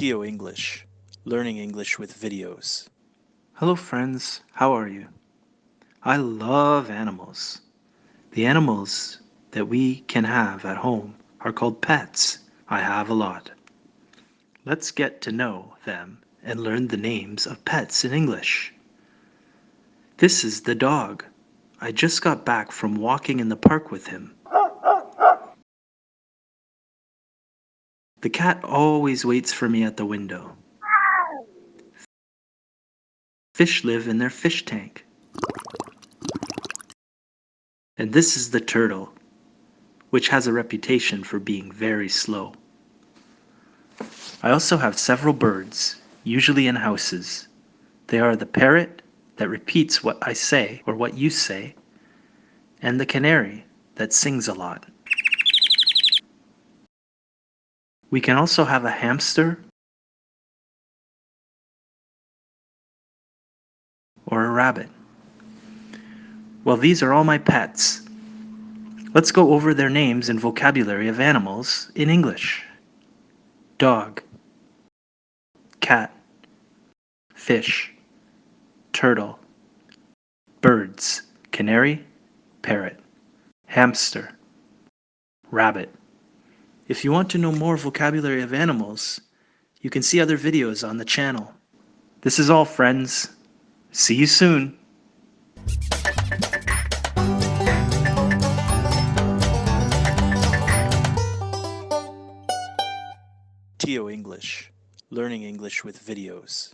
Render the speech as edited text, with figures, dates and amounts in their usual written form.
Tio English, learning English with videos. Hello, friends. How are you? I love animals. The animals that we can have at home are called pets. I have a lot. Let's get to know them and learn the names of pets in English. This is the dog. I just got back from walking in the park with him. The cat always waits for me at the window. Fish live in their fish tank. And this is the turtle, which has a reputation for being very slow. I also have several birds, usually in houses. They are the parrot, that repeats what I say or what you say, and the canary, that sings a lot. We can also have a hamster or a rabbit. Well, these are all my pets. Let's go over their names and vocabulary of animals in English. Dog, cat, fish, turtle, birds, canary, parrot, hamster, rabbit. If you want to know more vocabulary of animals, you can see other videos on the channel. This is all, friends. See you soon. Tio English, learning English with videos.